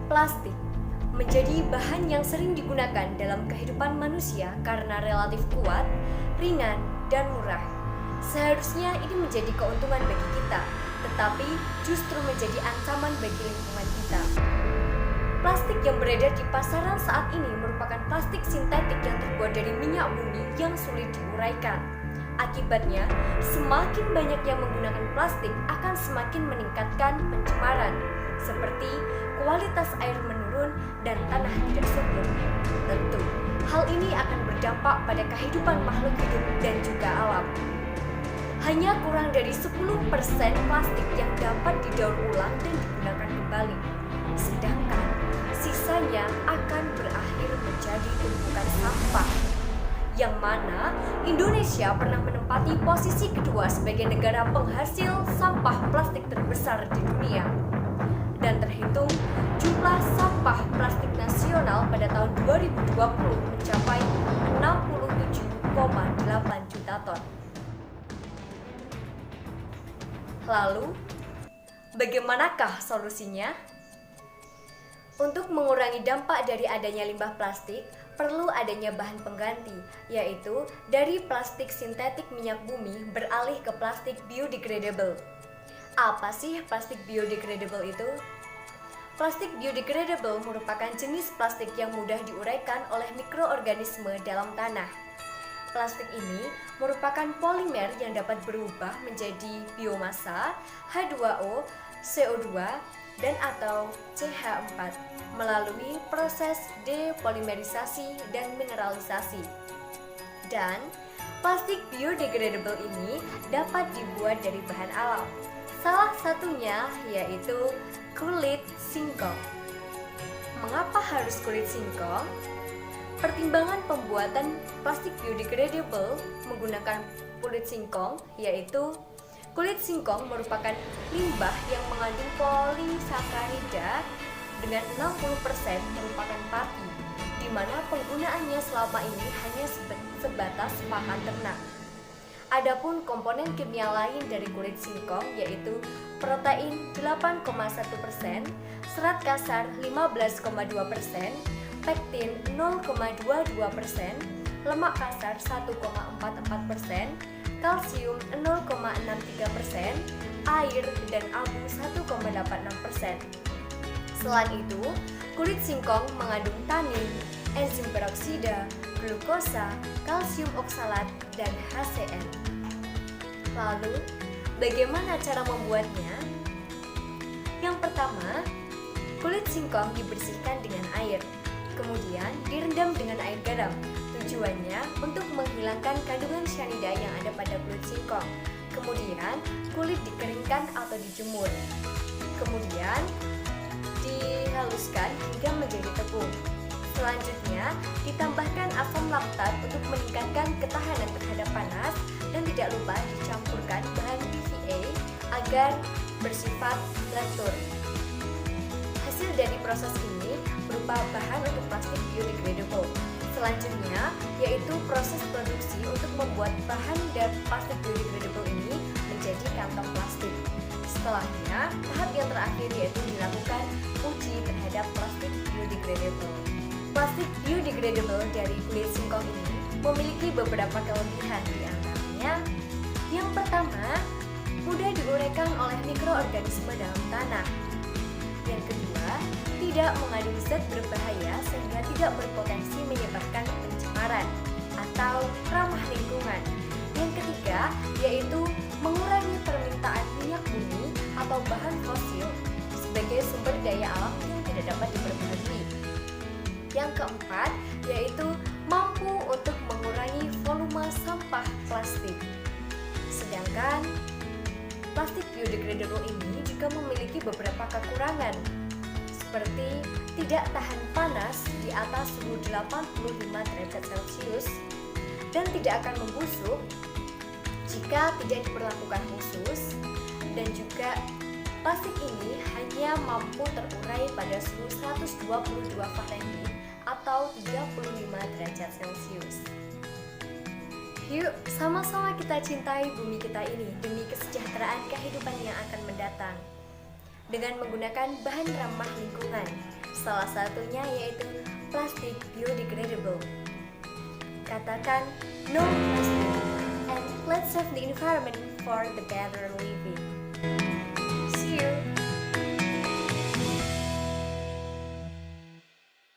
Plastik menjadi bahan yang sering digunakan dalam kehidupan manusia karena relatif kuat, ringan, dan murah. Seharusnya ini menjadi keuntungan bagi kita, tetapi justru menjadi ancaman bagi lingkungan kita. Plastik yang beredar di pasaran saat ini merupakan plastik sintetik yang terbuat dari minyak bumi yang sulit diuraikan. Akibatnya, semakin banyak yang menggunakan plastik akan semakin meningkatkan pencemaran, seperti kualitas air menurun dan tanah tidak subur. Tentu, hal ini akan berdampak pada kehidupan makhluk hidup dan juga alam. Hanya kurang dari 10% plastik yang dapat didaur ulang dan digunakan kembali, sedangkan sisanya akan berakhir menjadi tumpukan sampah. Yang mana Indonesia pernah menempati posisi kedua sebagai negara penghasil sampah plastik terbesar di dunia. Dan terhitung, jumlah sampah plastik nasional pada tahun 2020 mencapai 67,8 juta ton. Lalu, bagaimanakah solusinya? Untuk mengurangi dampak dari adanya limbah plastik, perlu adanya bahan pengganti, yaitu dari plastik sintetik minyak bumi beralih ke plastik biodegradable. Apa sih plastik biodegradable itu? Plastik biodegradable merupakan jenis plastik yang mudah diuraikan oleh mikroorganisme dalam tanah. Plastik ini merupakan polimer yang dapat berubah menjadi biomasa, H2O, CO2, dan atau CH4 melalui proses depolimerisasi dan mineralisasi. Dan plastik biodegradable ini dapat dibuat dari bahan alam. Salah satunya yaitu kulit singkong. Mengapa harus kulit singkong? Pertimbangan pembuatan plastik biodegradable menggunakan kulit singkong yaitu kulit singkong merupakan limbah yang mengandung polisakarida dengan 60% merupakan pati, di mana penggunaannya selama ini hanya sebatas pakan ternak. Adapun komponen kimia lain dari kulit singkong yaitu protein 8,1%, serat kasar 15,2%, pektin 0,22%, lemak kasar 1,44%, kalsium 0,63%, air dan abu 1,86%. Selain itu, kulit singkong mengandung tanin, enzim peroksida, glukosa, kalsium oksalat, dan HCl. Lalu, bagaimana cara membuatnya? Yang pertama, kulit singkong dibersihkan dengan air, kemudian direndam dengan air garam. Tujuannya untuk menghilangkan kandungan cyanida yang ada pada kulit singkong. Kemudian, kulit dikeringkan atau dijemur. Kemudian, dihaluskan hingga menjadi tepung. Selanjutnya, ditambahkan asam laktat untuk meningkatkan ketahanan terhadap panas dan tidak lupa dicampurkan bahan PVA agar bersifat lentur. Hasil dari proses ini berupa bahan untuk plastik biodegradable. Selanjutnya, yaitu proses produksi untuk membuat bahan dari plastik biodegradable ini menjadi kantong plastik. Setelahnya, tahap yang terakhir yaitu dilakukan uji terhadap plastik biodegradable. Plastik biodegradable dari kulit singkong ini memiliki beberapa kelebihan, di antaranya yang pertama, mudah diuraikan oleh mikroorganisme dalam tanah. Yang kedua, tidak mengandung zat berbahaya sehingga tidak berpotensi menyebabkan pencemaran atau ramah lingkungan. Yang ketiga, yaitu mengurangi permintaan minyak bumi atau bahan fosil sebagai sumber daya alam yang tidak dapat diperbaharui. Yang keempat, yaitu mampu untuk mengurangi volume sampah plastik. Sedangkan plastik biodegradable ini juga memiliki beberapa kekurangan, seperti tidak tahan panas di atas suhu 85 derajat Celcius dan tidak akan membusuk jika tidak diperlakukan khusus, dan juga plastik ini hanya mampu terurai pada suhu 122 Fahrenheit atau 35 derajat Celcius. Yuk, sama-sama kita cintai bumi kita ini demi kesejahteraan kehidupan yang akan mendatang. Dengan menggunakan bahan ramah lingkungan Salah satunya yaitu plastik biodegradable. Katakan no plastic and let's save the environment for the better living. See you.